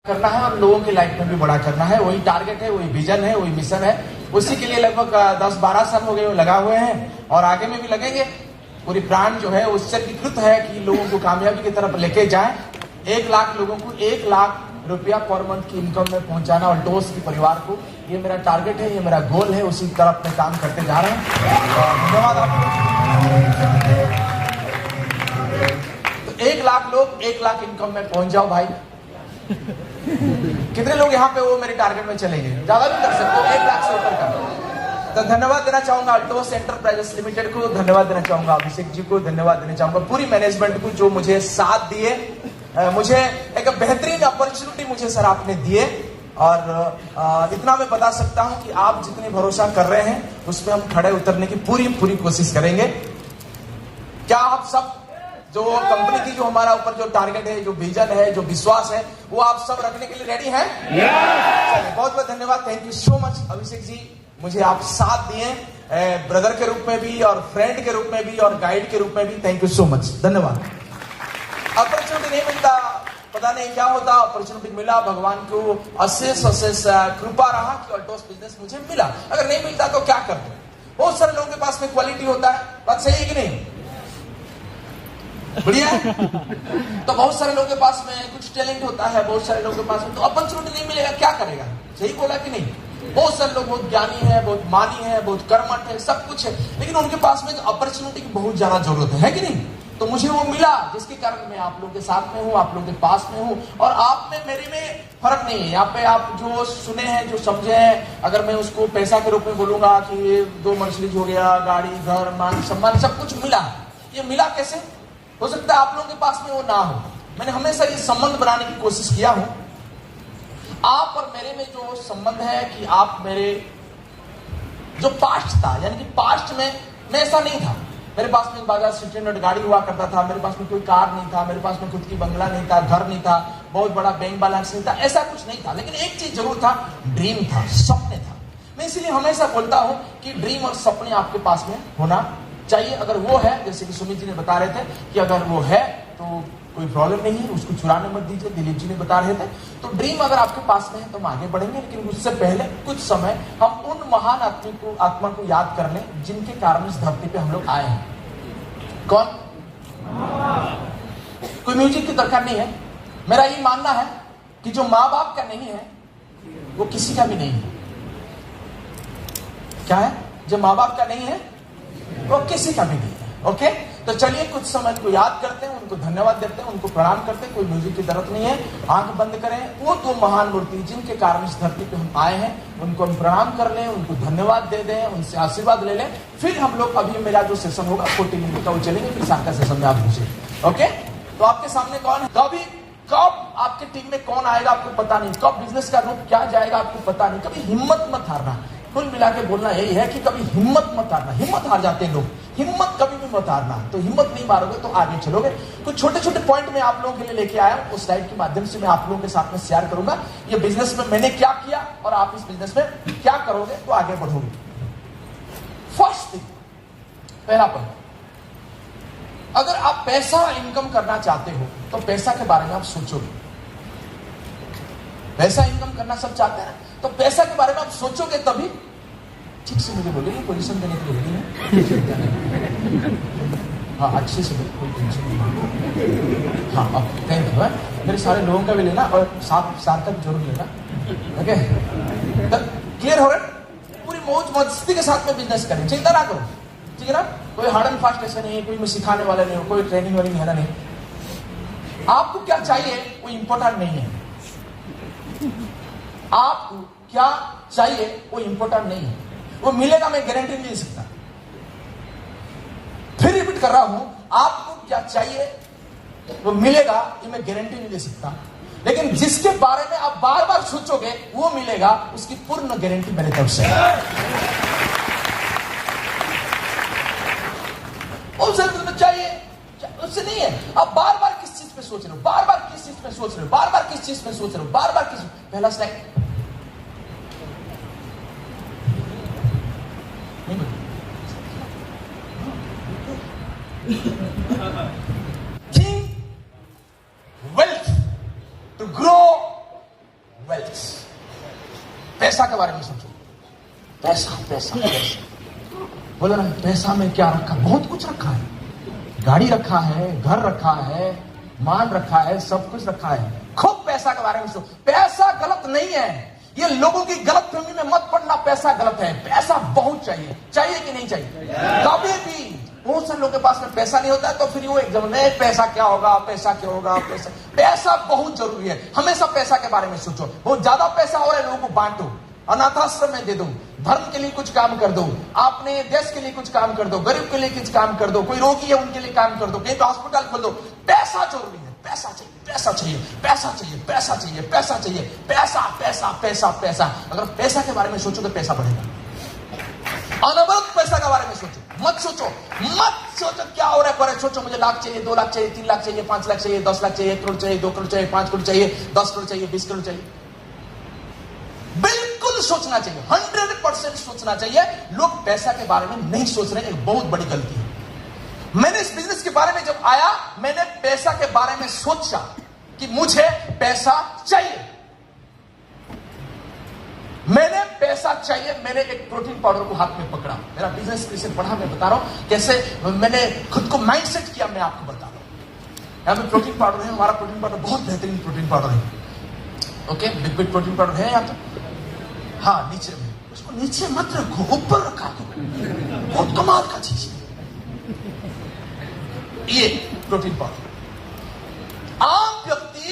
करना है और लोगों की लाइफ में भी बड़ा करना है। वही टारगेट है, वही विजन है, वही मिशन है। उसी के लिए लगभग 10-12 साल हो गए लगा हुए हैं और आगे में भी लगेंगे। पूरी प्राण जो है उससे विकृत है कि लोगों को कामयाबी की तरफ लेके जाएं। 1 लाख लोगों को 1 लाख रुपया पर मंथ की इनकम में पहुंचाना और टोस के परिवार को, ये मेरा टारगेट है, ये मेरा गोल है। उसी तरफ में काम करते जा रहे हैं। धन्यवाद आपको। तो 1 लाख लोग 1 लाख इनकम में पहुंच जाओ भाई। कितने लोग यहाँ पे वो मेरे टारगेट में चलेंगे? ज्यादा भी कर सकते हो, 1 लाख से ऊपर का। तो धन्यवाद देना चाहूंगा अल्टोस एंटरप्राइजेस लिमिटेड को, धन्यवाद देना चाहूंगा अभिषेक जी को, धन्यवाद देना चाहूंगा पूरी मैनेजमेंट को जो मुझे साथ दिए, मुझे एक बेहतरीन अपॉर्चुनिटी मुझे सर आपने दिए। और इतना मैं बता सकता हूं कि आप जितने भरोसा कर रहे हैं उसमें हम खड़े उतरने की पूरी कोशिश करेंगे। क्या आप सब जो कंपनी की जो हमारा ऊपर जो टारगेट है, जो विजन है, जो विश्वास है, वो आप सब रखने के लिए रेडी हैं? बहुत बहुत धन्यवाद। Thank you so much Abhishek ji, मुझे आप साथ दिए ब्रदर के रूप में भी और फ्रेंड के रूप में भी और गाइड के रूप में भी। थैंक यू सो मच, धन्यवाद। अपॉर्चुनिटी नहीं मिलता, पता नहीं क्या होता, अपॉर्चुनिटी मिला, भगवान को अशेष कृपा रहा कि अल्टोस बिजनेस मुझे मिला। अगर नहीं मिलता तो क्या करते? बहुत सारे लोगों के पास में क्वालिटी होता है, बात सही है कि नहीं? बढ़िया है। तो बहुत सारे लोगों के पास में कुछ टैलेंट होता है, बहुत सारे लोगों के पास में तो अपॉर्चुनिटी नहीं मिलेगा, क्या करेगा? सही बोला कि नहीं? बहुत सारे लोग बहुत ज्ञानी है, बहुत मानी है, बहुत कर्मठ है, सब कुछ है, लेकिन उनके पास में अपॉर्चुनिटी की बहुत ज्यादा जरूरत है कि नहीं? तो मुझे वो मिला, जिसके कारण मैं आप लोगों के साथ में हूँ, आप लोगों के पास में हूँ। और आप में मेरे में फर्क नहीं है। यहाँ पे आप जो सुने हैं, जो समझे हैं, अगर मैं उसको पैसा के रूप में बोलूंगा कि 2 मर्सिडीज हो गया, गाड़ी, घर, मान सम्मान सब कुछ मिला। ये मिला कैसे? हो सकता है आप लोगों के पास में वो ना हो। मैंने हमेशा ये संबंध बनाने की कोशिश किया हूं। आप और मेरे में जो संबंध है कि आप मेरे जो पास्ट था, यानी कि पास्ट में मैं ऐसा नहीं था। मेरे पास में बाजार सिटी गाड़ी हुआ करता था, मेरे पास में कोई कार नहीं था, मेरे पास में खुद की बंगला नहीं था, घर नहीं था, बहुत बड़ा बैंक बैलेंस नहीं था, ऐसा कुछ नहीं था। लेकिन एक चीज जरूर था, ड्रीम था, सपने था। मैं इसीलिए हमेशा बोलता हूं कि ड्रीम और सपने आपके पास में होना चाहिए। अगर वो है, जैसे कि सुमित जी ने बता रहे थे कि अगर वो है तो कोई प्रॉब्लम नहीं है, उसको चुराने मत दीजिए। दिलीप जी ने बता रहे थे। तो ड्रीम अगर आपके पास में है तो हम आगे बढ़ेंगे, लेकिन उससे पहले कुछ समय हम उन महान आत्मा को याद कर लें जिनके कारण इस धरती पे हम लोग आए हैं। कौन? कोई म्यूजिक की दरकार नहीं है। मेरा ये मानना है कि जो माँ बाप का नहीं है वो किसी का भी नहीं है। क्या है? जो माँ बाप का नहीं है वो किसी का भी नहीं है। ओके, तो चलिए कुछ समय को याद करते हैं, उनको धन्यवाद देते हैं, उनको प्रणाम करते हैं। कोई म्यूजिक की जरूरत नहीं है, आंख बंद करें। वो 2 महान मूर्ति जिनके कारण इस धरती पे हम आए हैं, उनको हम प्रणाम कर लें, उनको धन्यवाद दे दें, उनसे आशीर्वाद ले लें। फिर हम लोग अभी मेरा जो सेशन होगा 40 मिनट का वो चलेंगे, फिर शाम का सेशन में आप पूछे। ओके, तो आपके सामने कौन है? कब आपके टीम में कौन आएगा आपको पता नहीं, कब बिजनेस का रूप क्या जाएगा आपको पता नहीं। कभी हिम्मत मत हारना। कुल मिला के बोलना यही है कि कभी हिम्मत मत हारना। हिम्मत हार जाते हैं लोग, हिम्मत कभी भी मत हारना। तो हिम्मत नहीं मारोगे तो आगे चलोगे। कुछ छोटे छोटे पॉइंट में आप लोगों के लिए लेके आया हूं, उस स्लाइड के माध्यम से मैं आप लोगों के साथ में शेयर करूंगा। ये बिजनेस में मैंने क्या किया और आप इस बिजनेस में क्या करोगे तो आगे बढ़ोगे। फर्स्ट थिंग, पहला पॉइंट, अगर आप पैसा इनकम करना चाहते हो तो पैसा के बारे में आप सोचोगे। पैसा इनकम करना सब चाहते हैं, तो पैसा के बारे में आप सोचोगे तभी। ठीक से मुझे बोलिए, पोजीशन देने के लिए रेडी है? हाँ, अच्छे से, कोई टेंशन नहीं। हाँ, थैंक यू। मेरे सारे लोगों का भी लेना और सार्थक जरूर लेना। ओके, क्लियर हो रहा है? पूरी मौज मस्ती के साथ में बिजनेस करें, चिंता ना करो, ठीक है ना? कोई हार्ड एंड फास्ट ऐसा नहीं है, कोई मैं सिखाने वाला नहीं हो, कोई ट्रेनिंग वाली है ना नहीं। आपको क्या चाहिए वो इंपॉर्टेंट नहीं है। आपको क्या चाहिए वो इंपॉर्टेंट नहीं है। वो मिलेगा मैं गारंटी नहीं दे सकता। फिर रिपीट कर रहा हूं, आपको क्या चाहिए वो मिलेगा ये मैं गारंटी नहीं दे सकता, लेकिन जिसके बारे में आप बार बार सोचोगे वो मिलेगा, उसकी पूर्ण गारंटी मेरे तरफ से है। उससे चाहिए उससे नहीं है। आप बार बार किस चीज पे सोच रहे हो, बार बार किस चीज पे सोच रहे हो, बार बार किस चीज पे सोच रहे हो, बार बार किस। पहला slide think wealth to grow wealth, पैसा के बारे में सोचो। पैसा पैसा पैसा, बोलो ना पैसा में क्या रखा? बहुत कुछ रखा है, गाड़ी रखा है, घर रखा है, मान रखा है, सब कुछ रखा है। खूब पैसा के बारे में सोचो। पैसा गलत नहीं है, ये लोगों की गलत फहमी में मत पड़ना, पैसा गलत है। पैसा बहुत चाहिए, चाहिए कि नहीं चाहिए? कभी भी बहुत सारे लोगों के पास में पैसा नहीं होता है तो फिर वो एग्जाम में पैसा क्या होगा, पैसा क्या होगा, पैसा पैसा बहुत जरूरी है। हमेशा पैसा के बारे में सोचो। बहुत ज्यादा पैसा हो रहा है, लोगों को बांटो, अनाथाश्रम में दे दो, धर्म के लिए कुछ काम कर दो, आपने देश के लिए कुछ काम कर दो, गरीब के लिए कुछ काम कर दो, कोई रोगी है उनके लिए काम कर दो, कहीं तो हॉस्पिटल खोल दो। पैसा जरूरी है, पैसा चाहिए, पैसा चाहिए, पैसा चाहिए, पैसा चाहिए, पैसा चाहिए, पैसा पैसा पैसा पैसा। अगर पैसा के बारे में सोचो तो पैसा बढ़ेगा। अनवरत पैसा के बारे में सोचो, मत सोचो क्या हो रहा है, पर सोचो मुझे लाख चाहिए, 2 लाख चाहिए, 3 लाख चाहिए, 5 लाख चाहिए, 10 लाख चाहिए, 1 करोड़ चाहिए, 2 करोड़ चाहिए, 5 करोड़ चाहिए, 10 करोड़ चाहिए, 20 करोड़ चाहिए। बिल्कुल सोचना चाहिए, 100% सोचना चाहिए। लोग पैसा के बारे में नहीं सोच रहे, एक बहुत बड़ी गलती है। मैंने इस बिजनेस के बारे में जब आया, मैंने पैसा के बारे में सोचा कि मुझे पैसा चाहिए, मैंने पैसा चाहिए। मैंने एक प्रोटीन पाउडर को हाथ में पकड़ा, मेरा बिजनेस कैसे बढ़ा मैं बता रहा हूं, कैसे मैंने खुद को माइंडसेट किया, मैं आपको बता रहा हूं। यहां पे प्रोटीन पाउडर है, हमारा प्रोटीन पाउडर बहुत बेहतरीन प्रोटीन पाउडर है। Okay, big big protein powder है यहां पे, हाँ नीचे में, उसको नीचे मत रखो, ऊपर रखा दो, बहुत कमाल का चीज है ये प्रोटीन पाउडर। आम व्यक्ति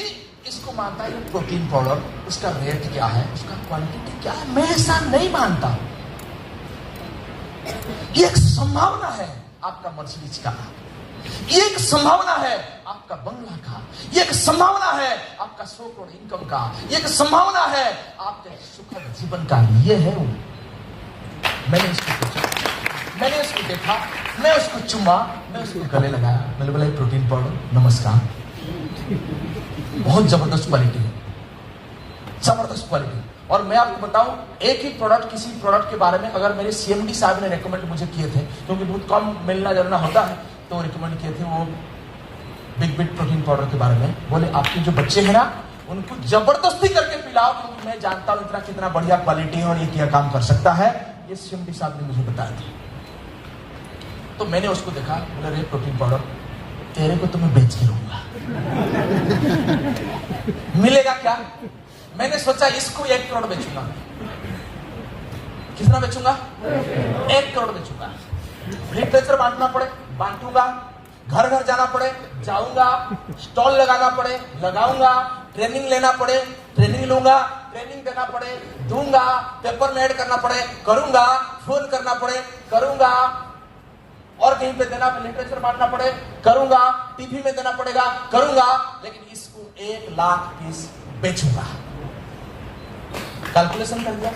इसको मानता है ये प्रोटीन पाउडर, उसका रेट क्या है, उसका क्वांटिटी क्या है, मैं ऐसा नहीं मानता। ये एक संभावना है आपका मर्सिडीज का, ये एक संभावना है आपका बंगला का, ये एक संभावना है आपका 100 करोड़ इनकम का, ये एक संभावना है आपके सुखद जीवन का। ये है वो। मैंने इसको सोचा, मैंने उसको देखा, मैं उसको चुमा, मैं उसको गले लगाया, मैंने बोला प्रोटीन पाउडर नमस्कार। बहुत जबरदस्त क्वालिटी है, जबरदस्त क्वालिटी। और मैं आपको बताऊं, एक ही प्रोडक्ट, किसी प्रोडक्ट के बारे में अगर मेरे सीएमडी साहब ने रेकमेंड मुझे किए थे, क्योंकि बहुत कम मिलना जुलना होता है, तो रिकमेंड किए थे वो बिग बिग प्रोटीन पाउडर के बारे में। बोले आपके जो बच्चे हैं ना, उनको जबरदस्ती करके पिलाओ, क्योंकि मैं जानता हूं इतना कितना बढ़िया क्वालिटी है और ये क्या काम कर सकता है। ये सीएमडी साहब ने मुझे बताया था। तो मैंने उसको देखा, बोले रे प्रोटीन पाउडर तेरे को तो मैं बेच के रहूंगा, मिलेगा क्या? मैंने सोचा इसको 1 करोड़ बेचूंगा। कितना बेचूंगा? 1 करोड़ बेचूंगा। लिटरेचर बांटना पड़े बांटूंगा, घर घर जाना पड़े जाऊंगा, स्टॉल लगाना पड़े लगाऊंगा, ट्रेनिंग लेना पड़े ट्रेनिंग लूंगा, ट्रेनिंग देना पड़े दूंगा, पेपर में ऐड करना पड़े करूंगा, फोन करना पड़े करूंगा, और कहीं पे देना, लिटरेचर बांटना पड़े करूंगा, टीवी में देना पड़ेगा करूंगा, लेकिन इसको 1 लाख पीस बेचूंगा। कैलकुलेशन कर दिया,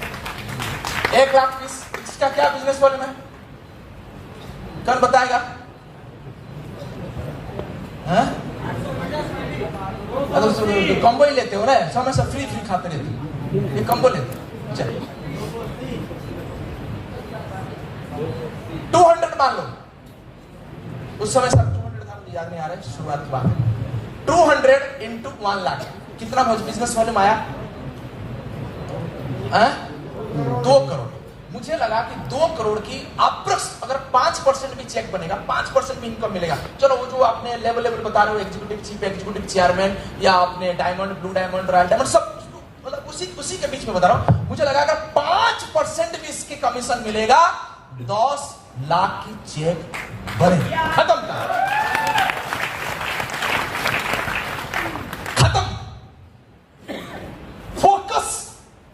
1 लाख पीस। इसका क्या बिजनेस वॉल्यूम है? कौन बताएगा? अगर कॉम्बो ही लेते हो ना, समय से फ्री खाते रहते हो, ये कॉम्बो लेते हो। चलिए 200 मान लो, उस समय सर 200 था, मुझे याद नहीं आ रहा है, शुरुआत की बात है। 200 इंटू 1 लाख कितना बिजनेस वॉल्यूम आया? 2 करोड़। मुझे लगा कि 2 करोड़ की अप्रॉक्स अगर 5% भी चेक बनेगा, 5% भी इनकम मिलेगा। चलो वो जो आपने लेवल बता रहे हो, एग्जीक्यूटिव चीफ एग्जीक्यूटिव चेयरमैन या आपने diamond, blue diamond, royal diamond, सब मतलब उसी के बीच में बता रहा हूं। मुझे लगा अगर 5% भी इसके कमीशन मिलेगा, 10 लाख की चेक बने। खत्म खत्म। फोकस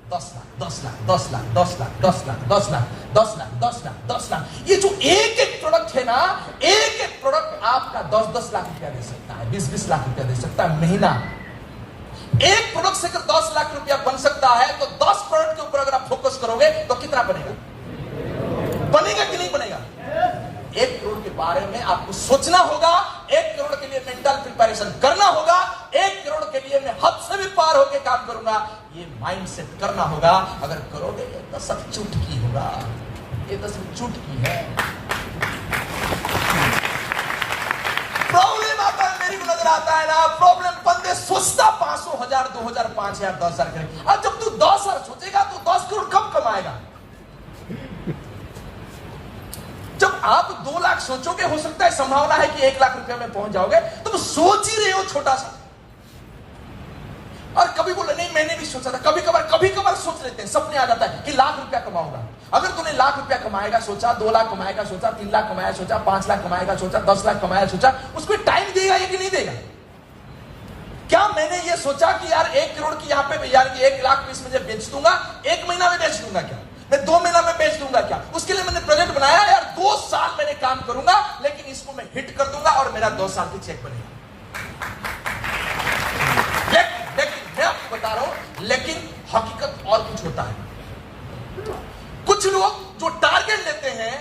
10 लाख 10 लाख 10 लाख 10 लाख 10 लाख 10 लाख 10 लाख 10 लाख 10 लाख। ये जो एक प्रोडक्ट है ना, एक प्रोडक्ट आपका 10 लाख रुपया दे सकता है, 20 लाख रुपया दे सकता है महीना। एक प्रोडक्ट से अगर 10 लाख रुपया बन सकता है, तो 10 प्रोडक्ट के ऊपर अगर आप फोकस करोगे तो कितना बनेगा? बनेगा कि नहीं बनेगा? 1 करोड़ के बारे में आपको सोचना होगा, 1 करोड़ के लिए मेंटल प्रिपरेशन करना होगा, 1 करोड़ के लिए मैं हद से भी पार होकर काम करूंगा, ये माइंडसेट करना होगा। अगर करोगे तो सब चुटकी होगा, ये तो सब चुटकी है। प्रॉब्लम आता है, मेरी को नजर आता है ना, प्रॉब्लम बंदे सोचता 500, 1000, 2000, 5000, 10,000 करें। अब जब तू 10,000 सोचेगा तो 10 करोड़ कब कमाएगा? जब आप 2 लाख सोचोगे, हो सकता है संभावना है कि 1 लाख रुपए में पहुंच जाओगे। तुम सोच ही रहे हो छोटा सा। और कभी बोले नहीं मैंने भी सोचा था, कभी कभार सोच लेते हैं, सपने आ जाता है कि लाख रुपया कमाऊंगा। अगर तूने लाख रुपया कमाएगा सोचा, 2 लाख कमाएगा सोचा, 3 लाख कमाया सोचा, 5 लाख कमाएगा सोचा, 10 लाख कमाया सोचा, उसको टाइम देगा या कि नहीं देगा? क्या मैंने ये सोचा कि यार 1 करोड़ की यहाँ पे यार 1 लाख पीस मुझे बेच दूंगा, 1 महीना में बेच दूंगा क्या? मैं 2 महीना में बेच दूंगा क्या? उसके लिए मैंने प्रोजेक्ट बनाया यार, 2 साल मैंने काम करूंगा, लेकिन इसको मैं हिट कर दूंगा और मेरा 2 साल की चेक बनेगा। मैं आपको बता रहा हूं, लेकिन हकीकत और कुछ होता है। कुछ लोग जो टारगेट लेते हैं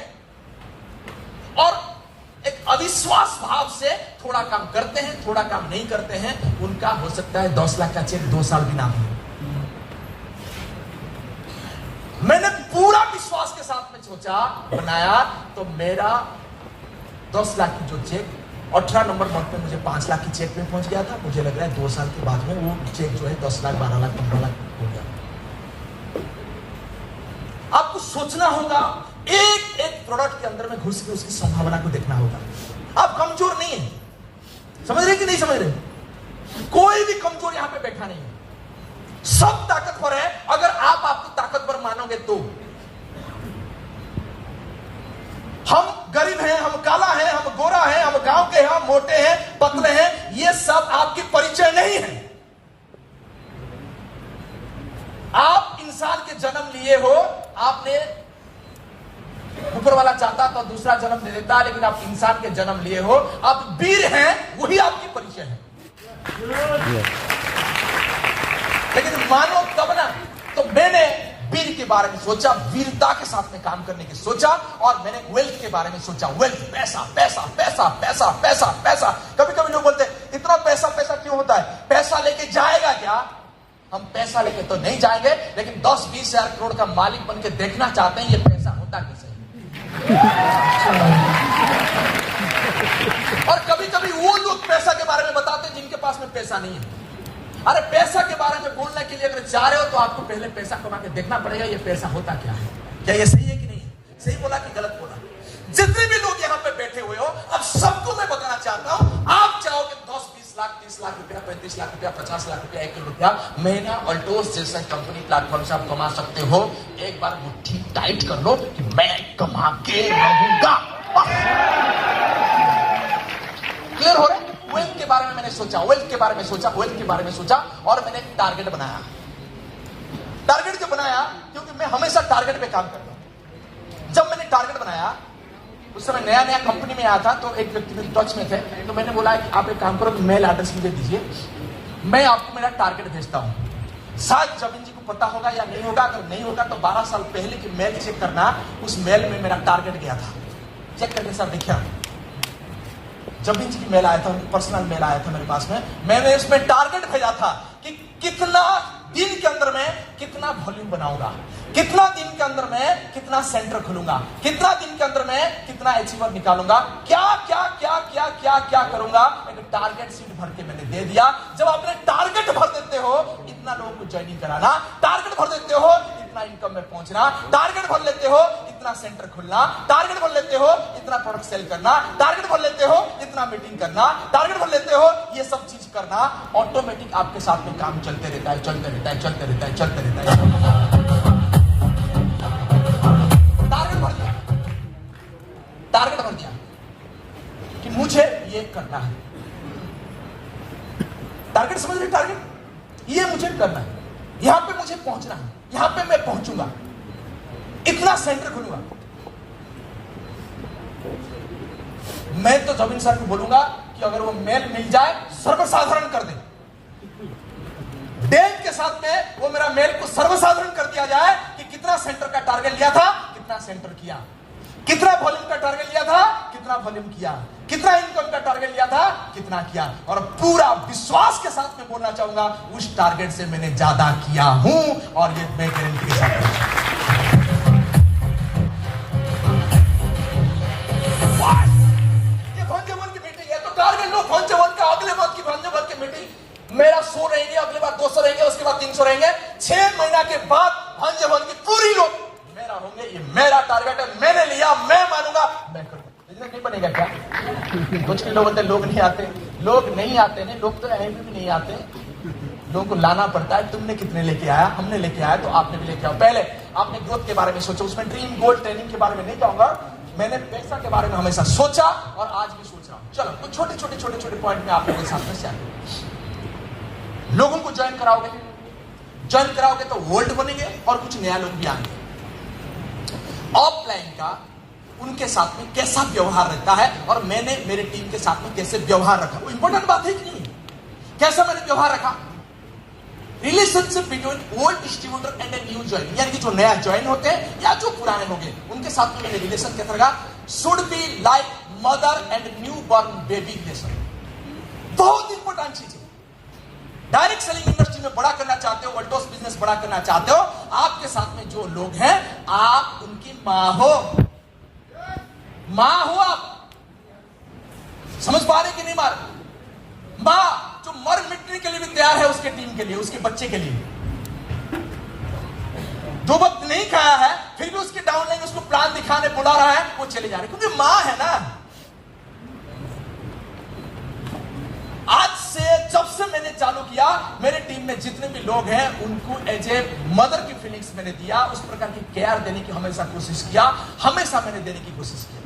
और एक अविश्वास भाव से थोड़ा काम करते हैं, थोड़ा काम नहीं करते हैं, उनका हो सकता है 10 लाख का चेक 2 साल भी ना हो। मैंने पूरा विश्वास के साथ में सोचा, बनाया, तो मेरा 10 लाख की जो चेक 18 नंबर मंथ में मुझे 5 लाख की चेक में पहुंच गया था। मुझे लग रहा है 2 साल के बाद में वो चेक जो है 10 लाख, 12 लाख, 15 लाख हो गया। आपको सोचना होगा, एक एक प्रोडक्ट के अंदर में घुस के उसकी संभावना को देखना होगा। आप कमजोर नहीं है, समझ रहे कि नहीं समझ रहे? कोई भी कमजोर यहां पे बैठा नहीं है, सब ताकतवर है अगर आप आपको ताकतवर मानोगे तो। हम गरीब हैं, हम काला हैं, हम गोरा हैं, हम गांव के हैं, हम मोटे हैं, पतले हैं, ये सब आपकी परिचय नहीं है। आप इंसान के जन्म लिए हो, आपने ऊपर वाला चाहता तो दूसरा जन्म दे देता, लेकिन आप इंसान के जन्म लिए हो, आप वीर हैं, वही आपकी परिचय है। लेकिन मानो तब ना। तो मैंने वीर के बारे में सोचा, वीरता के साथ में काम करने की सोचा, और मैंने वेल्थ के बारे में सोचा। वेल्थ, पैसा पैसा पैसा पैसा पैसा पैसा। कभी कभी लोग बोलते हैं इतना पैसा पैसा क्यों होता है? पैसा लेके जाएगा क्या? हम पैसा लेके तो नहीं जाएंगे, लेकिन 10-20 हजार करोड़ का मालिक बन के देखना चाहते हैं ये पैसा होता कैसे। और कभी कभी वो लोग पैसा के बारे में बताते हैं जिनके पास में पैसा नहीं है। अरे पैसा के बारे में बोलने के लिए अगर जा रहे हो तो आपको पहले पैसा कमा के देखना पड़ेगा ये पैसा होता क्या है। क्या ये सही है कि नहीं है? सही बोला कि गलत बोला? जितने भी लोग यहाँ पे बैठे हुए हो, अब सबको मैं बताना चाहता हूं, आप चाहोगे 10, 20 लाख, 30 लाख रुपया, 35 लाख रुपया, 50 लाख रुपया, 1 करोड़ रुपया महीना अल्टोस जैसा कंपनी प्लेटफॉर्म से आप कमा सकते हो। एक बार मुट्ठी टाइट कर लो कि मैं कमा के रहूंगा। क्लियर हो रहा है? वेल्थ के बारे में मैंने सोचा, वेल्थ के बारे में सोचा, वेल्थ के बारे में सोचा, और मैंने एक टारगेट बनाया। टारगेट क्यों बनाया? क्योंकि मैं हमेशा टारगेट पे काम करता हूं। जब मैंने टारगेट बनाया, उस समय नया नया कंपनी में आया था, तो एक व्यक्ति मेरे टच में थे, तो मैंने बोला कि आप एक काम करो, मेल एड्रेस मुझे दीजिए, मैं आपको मेरा टारगेट भेजता हूं। शायद जमीन जी को पता होगा या नहीं होगा, अगर नहीं होगा तो 12 साल पहले की मेल चेक करना, उस मेल में मेरा टारगेट गया था। चेक करके सर देखिए, जमीन जी की मेल आया था, पर्सनल मेल आया था मेरे पास में, मैंने उसमें टारगेट भेजा था कि कितना दिन के अंदर में कितना वॉल्यूम बनाऊंगा, कितना दिन के अंदर में कितना सेंटर खोलूंगा, कितना दिन के अंदर में कितना अचीवर निकालूंगा, क्या क्या क्या क्या क्या क्या करूंगा। एक टारगेट शीट भर के मैंने दे दिया। जब आपने टारगेट भर देते हो, इतना लोगों को ज्वाइनिंग कराना, टारगेट भर देते हो, इतना इनकम में पहुंचना, टारगेट भर लेते हो, इतना सेंटर खोलना, टारगेट भर लेते हो, इतना प्रोडक्ट सेल करना, टारगेट भर लेते हो, इतना मीटिंग करना, टारगेट भर लेते हो, ये सब चीज करना, ऑटोमेटिक आपके साथ में काम चलते रहता है, चलते रहता है, चलते रहता है, चलते रहता है। टारगेट भर दिया कि मुझे ये करना है। टारगेट समझ रहे? टारगेट ये मुझे करना है, यहां पे मुझे पहुंचना है, यहां पे मैं पहुंचूंगा, इतना सेंटर खोलूंगा। मैं तो जमीन सर को बोलूंगा कि अगर वो मेल मिल जाए सर्वसाधारण कर दे, डेट के साथ में वो मेरा मेल को सर्वसाधारण कर दिया जाए कि कितना सेंटर का टारगेट लिया था, कितना सेंटर किया, कितना वॉल्यूम का टारगेट लिया था, कितना वॉल्यूम किया, कितना इनकम का टारगेट लिया था, कितना किया। और पूरा विश्वास के साथ में बोलना चाहूंगा उस टारगेट से मैंने ज्यादा किया हूं, और ये मैं गारंटी के साथ ये धन जीवन की मीटिंग है, तो टारगेट भांजवन का अगले मंथ की भांजवन की मीटिंग, मेरा 100 रहेंगे, अगले बार 200 रहेंगे, उसके बाद 300 रहेंगे, 6 महीना के बाद भांजवन की पूरी लोग मेरा होंगे। ये मेरा टारगेट है, मैंने लिया, मैं मानूंगा, मैं करूंगा। बिजनेस नहीं बनेगा क्या? कुछ लोग होते लोग नहीं आते, लोग नहीं आते नहीं, लोग तो ऐसे भी नहीं आते, लोगों को लाना पड़ता है। तुमने कितने लेके आया, हमने लेके आया, तो आपने भी लेके आओ। पहले आपने ग्रोथ के बारे में सोचा, उसमें ड्रीम गोल ट्रेनिंग के बारे में नहीं कहूंगा, मैंने पैसा के बारे में हमेशा सोचा और आज भी सोच रहा हूं। चलो कुछ छोटे पॉइंट में आप लोगों के साथ में शेयर करूं। लोगों को ज्वाइन कराओगे तो वर्ल्ड बनेंगे और कुछ नया लोग भी आएंगे। ऑफलाइन का उनके साथ में कैसा व्यवहार रहता है और मैंने मेरे टीम के साथ में कैसे व्यवहार रखा, वो इंपॉर्टेंट बात है कि नहीं? कैसा मैंने व्यवहार रखा? Relationship between old distributor and a new join, यानी कि जो नया ज्वाइन होते हैं या जो पुराने होंगे उनके साथ में मैंने रिलेशन कैसा रखा? Should be like mother and new born baby relation. बहुत इंपॉर्टेंट चीज है। डायरेक्ट सेलिंग इंडस्ट्री में बड़ा करना चाहते हो, वर्ल्डोस बिजनेस बड़ा करना चाहते हो, आपके साथ में जो लोग हैं आप उनकी मां हो आप। समझ पा रहे कि नहीं मार? मां जो मर मिटने के लिए भी तैयार है उसके टीम के लिए, उसके बच्चे के लिए। 2 वक्त नहीं खाया है फिर भी उसके डाउनलाइन उसको प्लान दिखाने बुला रहा है, वो चले जा रहे क्योंकि मां है ना। आज से जब से मैंने चालू किया, मेरे टीम में जितने भी लोग हैं उनको एज ए मदर की फीलिंग्स मैंने दिया, उस प्रकार की केयर देने की हमेशा कोशिश किया, हमेशा मैंने देने की कोशिश की।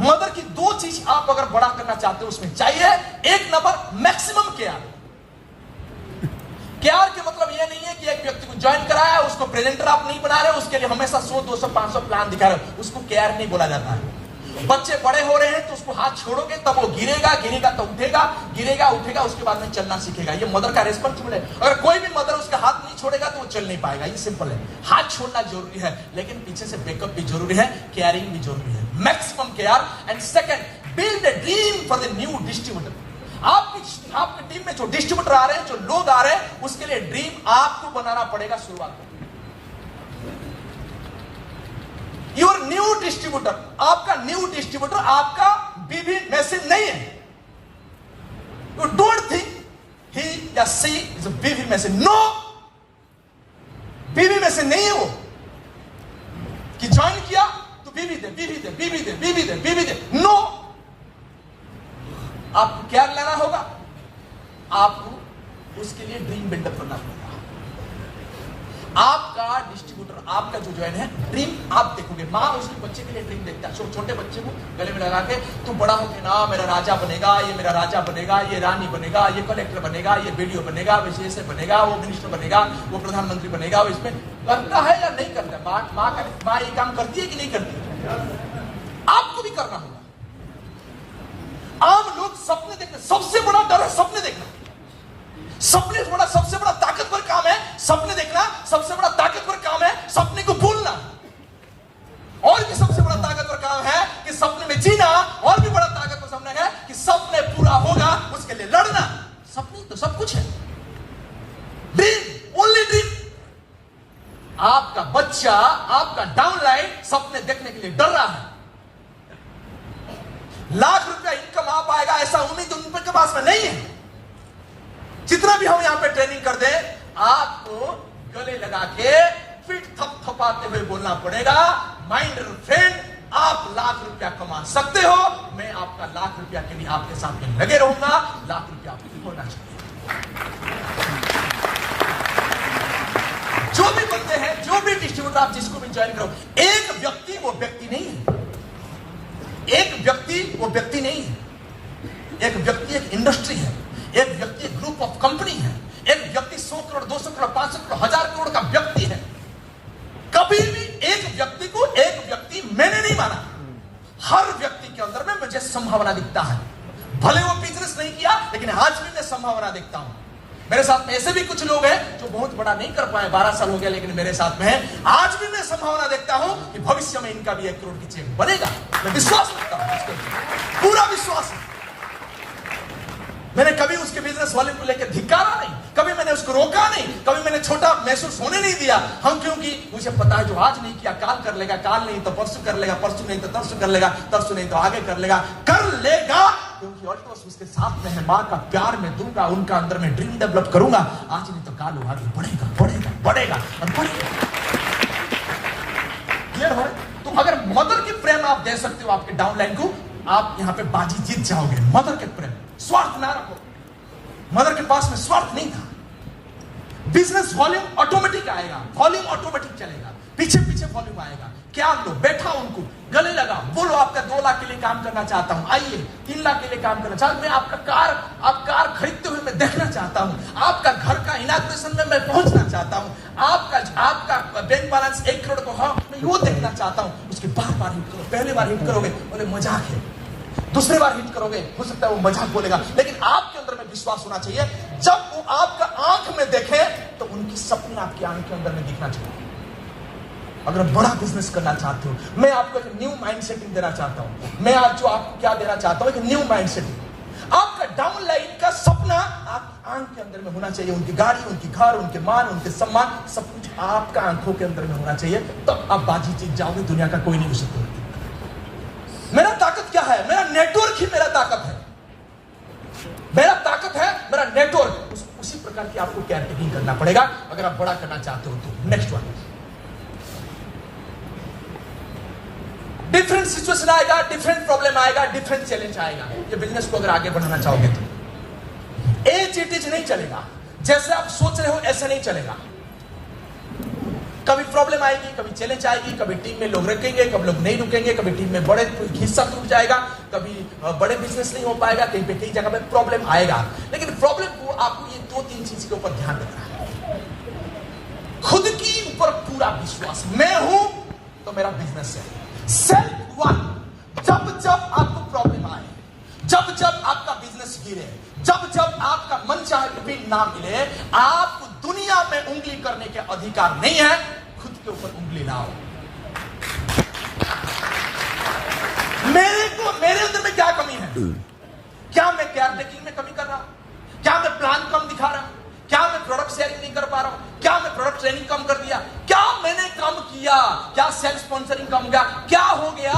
मदर की 2 चीज आप अगर बड़ा करना चाहते हो उसमें चाहिए, 1 नंबर मैक्सिमम केयर। केयर के मतलब यह नहीं है कि एक व्यक्ति को ज्वाइन कराया उसको प्रेजेंटर आप नहीं बना रहे, उसके लिए हमेशा 100, 200, 500 प्लान दिखा रहे हो, उसको केयर नहीं बोला जाता है। बच्चे बड़े हो रहे हैं तो उसको हाथ छोड़ोगे तब वो गिरेगा तो उठेगा, गिरेगा उठेगा, उसके बाद में चलना सीखेगा। ये मदर का रेस्पॉन्सिबल है। अगर कोई भी मदर उसका हाथ नहीं छोड़ेगा तो वो चल नहीं पाएगा। ये सिंपल है। हाथ छोड़ना जरूरी है लेकिन पीछे से बैकअप भी जरूरी है, केयरिंग भी जरूरी है, maximum care. And second, build a dream for the new distributor. आपकी टीम में जो डिस्ट्रीब्यूटर आ रहे हैं, जो लोग आ रहे हैं, उसके लिए ड्रीम आपको बनाना पड़ेगा शुरुआत में। योर न्यू डिस्ट्रीब्यूटर, आपका न्यू डिस्ट्रीब्यूटर आपका बीवी मैसेज नहीं है। यू डोंट थिंक ही या सी इज अ बीवी मैसेज। नो, बीवी मैसेज नहीं है वो कि ज्वाइन किया तो बीवी दे। नो, आपको क्या लेना होगा? आपको उसके लिए ड्रीम बिल्डअप करना पड़ेगा। आपका डिस्ट्रीब्यूटर, आपका जो ज्वाइन है, ड्रीम आप देखोगे। मां उसके बच्चे के लिए ड्रीम देखता है। छोटे बच्चे को गले में लगा के तू बड़ा होके ना मेरा राजा बनेगा, ये मेरा राजा बनेगा, ये रानी बनेगा, ये कलेक्टर बनेगा, ये बीडीओ बनेगा, विशेष बनेगा, वो मिनिस्टर बनेगा, वो प्रधानमंत्री बनेगा। वो इसमें करता है या नहीं करता? मां ये काम करती है कि नहीं करती? आपको भी करना होगा। आम लोग सपने देखते, सबसे बड़ा डर है सपने देखना। सपने थोड़ा सबसे बड़ा ताकतवर काम है, सपने देखना सबसे बड़ा ताकतवर काम है, सपने को भूलना और भी सबसे बड़ा ताकतवर काम है कि सपने में जीना, और भी बड़ा ताकतवर सपना है कि सपने पूरा होगा उसके लिए लड़ना। सपने तो सब कुछ है, ड्रीम, ओनली ड्रीम। आपका बच्चा, आपका डाउनलाइन सपने देखने के लिए डर रहा है। लाख रुपया इनकम आ पाएगा ऐसा उम्मीद उनके पास में नहीं है। जितना भी हम यहां पे ट्रेनिंग कर दे, आपको गले लगा के फिर थपथपाते हुए बोलना पड़ेगा, माइंड फ्रेंड, आप लाख रुपया कमा सकते हो, मैं आपका लाख रुपया के लिए आपके साथ में लगे रहूंगा। लाख रुपया आपको होना चाहिए। जो भी बंदे हैं, जो भी डिस्ट्रीब्यूटर आप जिसको भी ज्वाइन करो, एक व्यक्ति वो व्यक्ति नहीं है। एक व्यक्ति वो व्यक्ति नहीं है। एक व्यक्ति एक इंडस्ट्री है, एक व्यक्ति एक ग्रुप ऑफ कंपनी है, एक व्यक्ति 100 करोड़, 200 करोड़, 500 करोड़, 1000 करोड़ का व्यक्ति है। कभी भी एक व्यक्ति को एक व्यक्ति मैंने नहीं माना। हर व्यक्ति के अंदर में मुझे संभावना दिखता है। भले वो बिजनेस नहीं किया लेकिन आज भी मैं संभावना देखता हूं। मेरे साथ में ऐसे भी कुछ लोग हैं जो बहुत बड़ा नहीं कर पाए, 12 साल हो गया लेकिन मेरे साथ में है। आज भी मैं संभावना देखता हूं कि भविष्य में इनका भी 1 करोड़ की चेक बनेगा। मैं विश्वास रखता हूं, पूरा विश्वास है। मैंने कभी उसके बिजनेस वाले को लेकर धिक्कारा नहीं, कभी मैंने उसको रोका नहीं, कभी मैंने छोटा महसूस होने नहीं दिया। हम क्योंकि मुझे पता है जो आज नहीं किया काल कर लेगा, काल नहीं तो परसों कर लेगा, परसों नहीं तो तरसों कर लेगा, तरसों नहीं तो आगे कर लेगा, कर लेगा। क्योंकि ऑल्टोस उसके साथ में है, माँ का प्यार में दूंगा, उनका अंदर में ड्रीम डेवलप करूंगा, आज नहीं तो काल आगे बढ़ेगा बढ़ेगा बढ़ेगा और बढ़ेगा। क्लियर हो? तो अगर मदर की प्रेम आप दे सकते हो आपके डाउनलाइन को, आप यहां पे बाजी जीत जाओगे। मदर के प्रेम, स्वार्थ ना रखो। मदर के पास में स्वार्थ नहीं था। बिजनेस वॉल्यूम ऑटोमेटिक आएगा, वॉल्यूम ऑटोमेटिक चलेगा, पीछे पीछे वॉल्यूम आएगा। क्या लो, बैठा उनको गले लगा, बोलो आपका 2 लाख के लिए काम करना चाहता हूं, आइए 3 लाख के लिए काम करना चाहता हूं, मैं आपका कार खरीदते हुए मैं देखना चाहता हूं, आपका घर का इनॉग्रेशन में मैं पहुंचना चाहता हूं, आपका बैंक बैलेंस 1 करोड़ को हाँ मैं वो देखना चाहता हूं। उसके बार हिट करो, पहले बार हिट करोगे बोले मजाक है, दूसरी बार हिट करोगे हो सकता है वो मजाक बोलेगा, लेकिन आपके अंदर में विश्वास होना चाहिए। जब वो आपका आंख में देखे तो उनकी सपने आपकी आंख के अंदर में दिखना चाहिए। अगर बड़ा बिजनेस करना चाहते हो, मैं आपको एक न्यू माइंड सेटिंग देना चाहता हूं। मैं आज जो आपको क्या देना चाहता हूं, एक न्यू माइंड सेटिंग। आपका डाउन लाइन का सपना आपकी आंख के अंदर में होना चाहिए। उनकी गाड़ी, उनकी घर, उनके मान, उनके सम्मान, सब कुछ आपका आंखों के अंदर में होना चाहिए। तो आप बाजी जीत जाओगे, दुनिया का कोई नहीं हो सकता। मेरा ताकत क्या है? मेरा नेटवर्क ही मेरा ताकत है। मेरा ताकत है मेरा नेटवर्क। उसी प्रकार की आपको केयरटेकिंग करना पड़ेगा अगर आप बड़ा करना चाहते हो तो। नेक्स्ट वन, डिफरेंट सिचुएशन आएगा, डिफरेंट प्रॉब्लम आएगा, डिफरेंट चैलेंज आएगा। ये बिजनेस को अगर आगे बढ़ाना चाहोगे तो इट इज नहीं चलेगा। जैसे आप सोच रहे हो ऐसे नहीं चलेगा। कभी प्रॉब्लम आएगी, कभी चैलेंज आएगी, कभी टीम में लोग रुकेंगे, कभी लोग नहीं रुकेंगे, कभी टीम में बड़े हिस्सा टूट जाएगा, कभी बड़े बिजनेस नहीं हो पाएगा, कहीं पे कई जगह पे प्रॉब्लम आएगा। लेकिन प्रॉब्लम को आपको ये 2-3 चीज के ऊपर ध्यान देना है। खुद की ऊपर पूरा विश्वास, मैं हूं तो मेरा बिजनेस है। सेल्फ वन, जब आपको प्रॉब्लम आए, जब आपका बिजनेस गिरे, जब आपका मन चाहे रिपीट ना मिले, आपको दुनिया में उंगली करने के अधिकार नहीं है। खुद के ऊपर उंगली लाओ। मेरे अंदर में क्या कमी है? क्या मैं केयरटेकिंग में कमी कर रहा हूं? क्या मैं प्लान कम दिखा रहा हूं? क्या मैं प्रोडक्ट शेयरिंग नहीं कर पा रहा हूं? क्या मैं प्रोडक्ट ट्रेनिंग कम कर दिया? क्या मैंने कम किया? क्या सेल्फ स्पॉन्सरिंग कम गया? क्या हो गया?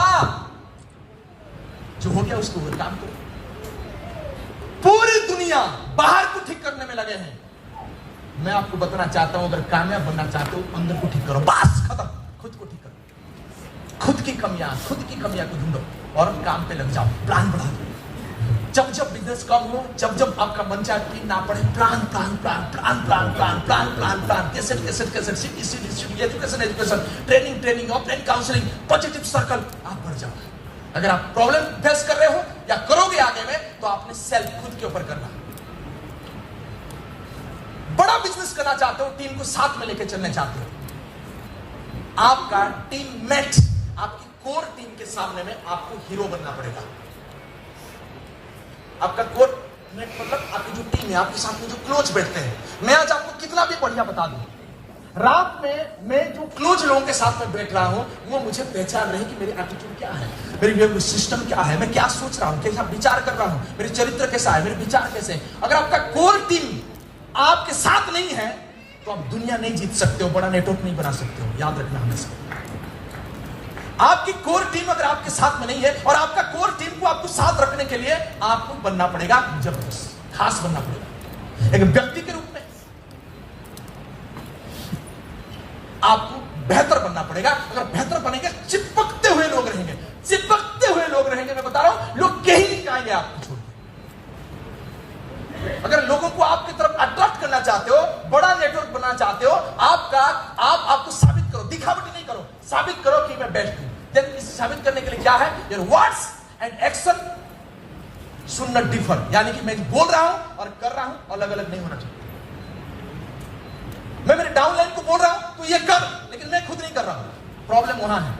जो हो गया उसको काम करो। पूरी दुनिया बाहर को ठीक करने में लगे हैं। मैं आपको बताना चाहता हूं, अगर कामयाब बनना चाहते हो अंदर को ठीक करो, बस खत्म। खुद को ठीक करो, खुद की कमियां को ढूंढो और काम पे लग जाओ। प्लान बढ़ा दो। जब बिजनेस कम हो, जब आपका मन चाहे ना पड़े, plan, city, education, training, offline counselling, positive circle, आप बढ़ जाओ। अगर आप प्रॉब्लम फेस कर रहे हो या करोगे आगे में, तो आपने सेल्फ खुद के ऊपर करना। बड़ा बिजनेस करना चाहते हो, टीम को साथ में लेकर चलना चाहते हो, आपका टीम मेट, आपकी कोर टीम के सामने में आपको हीरो बनना पड़ेगा। आपका कोर मेट मतलब आपकी जो टीम है, आपके साथ में जो क्लोज बैठते हैं। मैं आज आपको कितना भी बढ़िया बता दूं, रात में मैं जो क्लोज लोगों के साथ में बैठ रहा हूं, वो मुझे पहचान रहे कि मेरी एटीट्यूड क्या है, मेरी सिस्टम क्या है, मैं क्या सोच रहा हूं, कैसा विचार कर रहा हूं, मेरे चरित्र कैसा है, मेरे विचार कैसे हैं। अगर आपका कोर टीम आपके साथ नहीं है तो आप दुनिया नहीं जीत सकते हो, बड़ा नेटवर्क नहीं बना सकते हो। याद रखना हमेशा, आपकी कोर टीम अगर आपके साथ में नहीं है, और आपका कोर टीम को आपको साथ रखने के लिए आपको बनना पड़ेगा जबरदस्त, खास बनना पड़ेगा। एक व्यक्ति के रूप में आपको बेहतर बनना पड़ेगा। अगर बेहतर बनेंगे, चिपकते हुए लोग रहेंगे, मैं बता रहा हूं, लोग कहीं नहीं जाएंगे आपको छोड़ के। अगर लोगों को आपकी तरफ अट्रैक्ट करना चाहते हो, बड़ा नेटवर्क बनाना चाहते हो, आपको साबित करो, दिखावटी नहीं करो, साबित करो कि मैं बेस्ट हूं। लेकिन इसे साबित करने के लिए क्या है? Your words and action should not differ, यानी कि मैं बोल रहा हूं और कर रहा हूं अलग अलग नहीं होना चाहिए। मैं मेरे डाउनलाइन को बोल रहा हूं तो ये कर, लेकिन मैं खुद नहीं कर रहा हूं। प्रॉब्लम वहां है।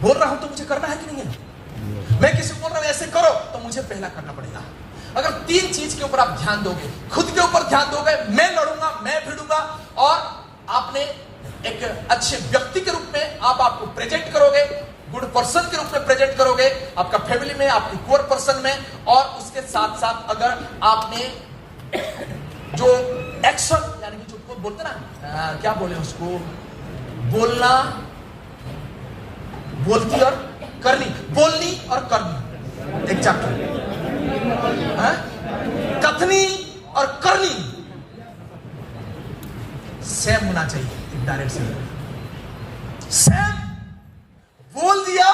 बोल रहा हूं तो मुझे करना है कि नहीं है? मैं किसी को बोल रहा हूं ऐसे करो, तो मुझे पहला करना पड़ेगा। अगर 3 चीज के ऊपर आप ध्यान दोगे, खुद के ऊपर ध्यान दोगे, मैं लड़ूंगा, मैं भिड़ूंगा, और आपने एक अच्छे व्यक्ति के रूप में आपको प्रेजेंट करोगे, गुड पर्सन के रूप में प्रेजेंट करोगे, आपका फैमिली में, आपकी कोर पर्सन में, और उसके साथ साथ अगर आपने जो एक्शन, यानी कि जो बोलते ना, क्या बोले उसको, बोलना, बोलती और करनी, बोलनी और करनी, एक चैप्टर, कथनी और करनी सेम होना चाहिए। एक डायरेक्ट सेलर सेम बोल दिया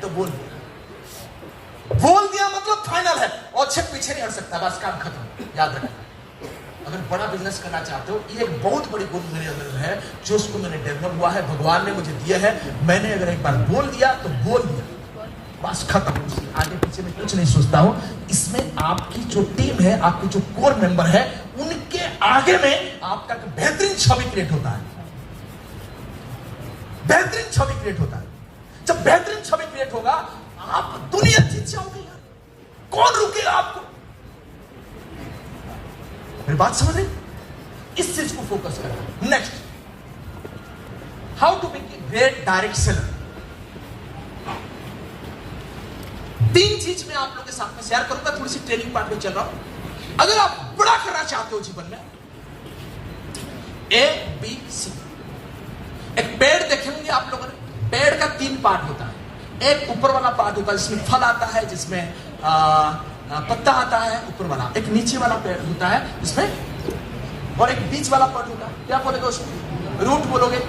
तो बोल दिया मतलब फाइनल है, और छे पीछे नहीं हट सकता, बस काम खत्म। याद रखना, अगर बड़ा बिजनेस करना चाहते हो, ये एक बहुत बड़ी गुण मेरे अंदर है जो उसको मैंने डेवलप हुआ है, भगवान ने मुझे दिया है। मैंने अगर एक बार बोल दिया तो बोल दिया, बस खत्म। आगे पीछे में कुछ नहीं सोचता हूं। इसमें आपकी जो टीम है, आपकी जो कोर मेंबर है, उनके आगे में आपका बेहतरीन छवि क्रिएट होता है। बेहतरीन छवि क्रिएट होता है। जब बेहतरीन छवि क्रिएट होगा, आप दुनिया जीत जाओगे यार, कौन रुकेगा आपको? मेरी बात समझ रहे? इस चीज को फोकस करें। Next, how to be great direct seller. 3 चीज मैं आप लोगों के साथ में शेयर करूंगा, थोड़ी सी ट्रेनिंग पार्ट में चल रहा हूं। अगर आप बड़ा करना चाहते हो जीवन में, ABC। एक पेड़ देखेंगे आप लोगों ने, पेड़ का 3 पार्ट होता है। एक ऊपर वाला पार्ट होता है जिसमें फल आता है, जिसमें पत्ता आता है ऊपर वाला। एक नीचे वाला पेड़ होता है जिसमें, और एक बीच वाला पार्ट होता है। क्या बोलेगे उसको? रूट बोलोगे।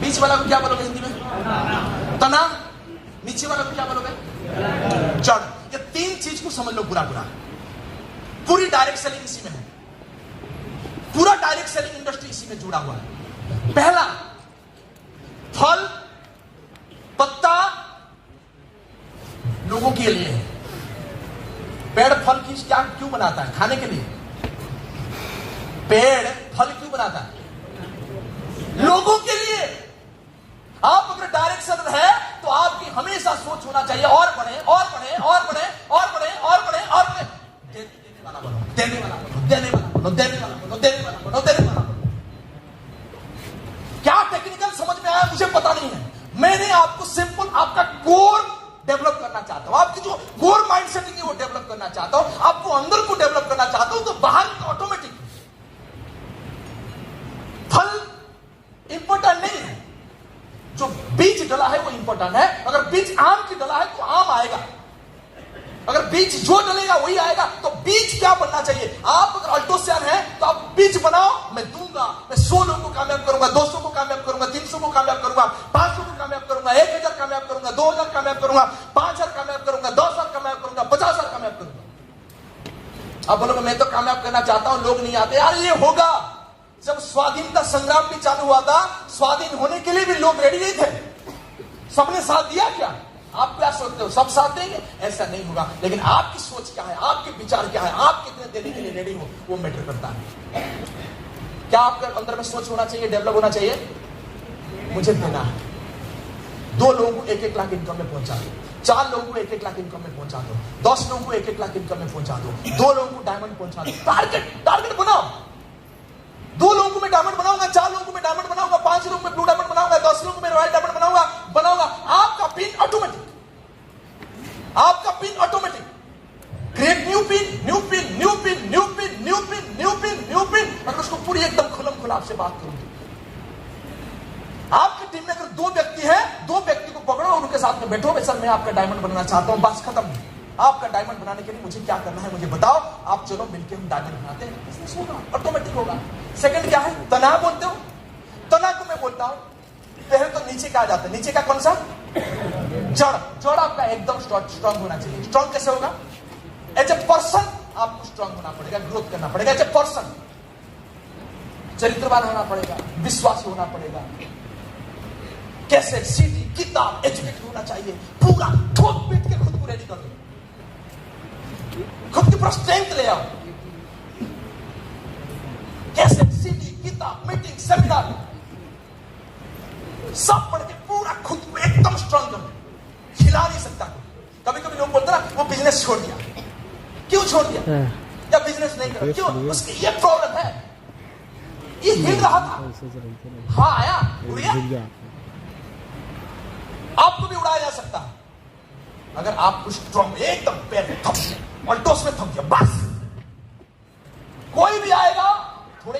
बीच वाला को क्या बोलोगे हिंदी में? तना। नीचे वाला को क्या बोलोगे? जड़। ये 3 चीज को समझ लो पूरा। पूरी डायरेक्ट सेलिंग इसी में है, पूरा डायरेक्ट सेलिंग इंडस्ट्री इसी में जुड़ा हुआ है। पहला, फल पत्ता लोगों के लिए है। पेड़ फल की क्या क्यों बनाता है? खाने के लिए। पेड़ फल क्यों बनाता है? लोगों के लिए। आप अगर डायरेक्ट सेलर है तो आपकी हमेशा सोच होना चाहिए और बढ़े और बढ़े और बढ़े और बढ़े और बढ़े और बढ़े। देने वाला बनो, देने वाला बनो, देने वाला बनो, देने वाला बनो, देने वाला बनो, देने वाला बनो। क्या टेक्निकल समझ में आया मुझे पता नहीं है। मैंने आपको सिंपल आपका कोर डेवलप करना चाहता हूं, आपकी जो कोर माइंड सेटिंग है वो डेवलप करना चाहता हूं, आपको अंदर को डेवलप करना चाहता हूं, तो बाहर का ऑटोमेटिक। फल इंपॉर्टेंट नहीं है, जो बीज डला है वो इंपॉर्टेंट है। अगर बीज आम की डला है तो आम आएगा, अगर बीज जो डलेगा वही आएगा। तो बीज क्या बनना चाहिए? आप अगर अल्टोसियन है तो आप बीज बनाओ, मैं दूंगा। मैं 100 लोगों को कामयाब करूंगा, 200 को कामयाब करूंगा, 300 को कामयाब करूंगा, 500 को कामयाब करूंगा, 1000 कामयाब करूंगा, 2000 कामयाब करूंगा, 5000 कामयाब करूंगा, 10,000 कामयाब करूंगा, 50,000 कामयाब करूंगा। अब बोलोगे मैं तो कामयाब करना चाहता हूं, लोग नहीं आते। यार ये होगा। जब स्वाधीनता संग्राम भी चालू हुआ था, स्वाधीन होने के लिए भी लोग रेडी नहीं थे। सबने साथ दिया क्या? आप क्या सोचते हो सब साथ देंगे? ऐसा नहीं होगा। लेकिन आपकी सोच क्या है, आपके विचार क्या है, आप कितने देने के लिए रेडी हो, वो मैटर करता है। क्या आपके अंदर में सोच होना चाहिए, डेवलप होना चाहिए? मुझे देना है। 2 लोगों को 1-1 लाख इनकम में पहुंचा दो, 4 लोगों को 1-1 लाख इनकम में पहुंचा दो, 10 लोगों को 1-1 लाख इनकम में पहुंचा दो, 2 लोगों को डायमंड पहुंचा दो। टारगेट बनाओ। 2 लोगों को मैं डायमंड बनाऊंगा, 4 लोगों को मैं डायमंड बनाऊंगा, 5 लोगों को मैं ब्लू डायमंड बनाऊंगा, 10 लोगों को मैं रॉयल डायमंड बनाऊंगा। आपका पिन ऑटोमेटिक, आपका pin automatic. Create new pin, new pin, new pin, new pin, new pin, new pin, new pin. अगर उसको पूरी एकदम खुलम खुला आपसे बात करूंगी, आपकी टीम में अगर 2 व्यक्ति हैं, 2 व्यक्ति को पकड़ो, उनके साथ में बैठो, सर मैं आपका डायमंड बनाना चाहता हूं, बस खत्म। आपका डायमंड बनाने के लिए मुझे क्या करना है मुझे बताओ, आप चलो मिलकर हम डायमंड बनाते हैं। बिजनेस होगा, ऑटोमेटिक होगा। सेकंड क्या है? तना बोलते हो। तना को मैं बोलता हूं पहले तो नीचे क्या आ जाता है? नीचे का कौन सा? जड़। जड़ आपका एकदम स्ट्रांग होना चाहिए। स्ट्रांग कैसे होगा? एज ए पर्सन आपको स्ट्रांग होना पड़ेगा, ग्रोथ करना पड़ेगा। एज ए पर्सन चरित्रवान होना पड़ेगा, विश्वासी होना पड़ेगा। कैसे? सीधी किताब एजुकेट होना चाहिए, पूरा ठोक पीट के खुद को रेडी कर दो, खुद की पूरा स्ट्रेंथ ले आओ। कैसे? सीधी किताब, मीटिंग, सेमिनार सब पढ़ के पूरा खुद को एकदम स्ट्रांग कर दो। हिला नहीं सकता। कभी कभी लोग बोलते ना वो बिजनेस छोड़ दिया। क्यों छोड़ दिया? या बिजनेस नहीं कर? क्यों? उसकी ये प्रॉब्लम है, ये हिल रहा था। हाँ आया, उड़ गया। आपको भी उड़ाया जा सकता है अगर आपको स्ट्रांग एकदम पैर में थम, और टोस में थम गया, बस कोई भी आएगा थोड़े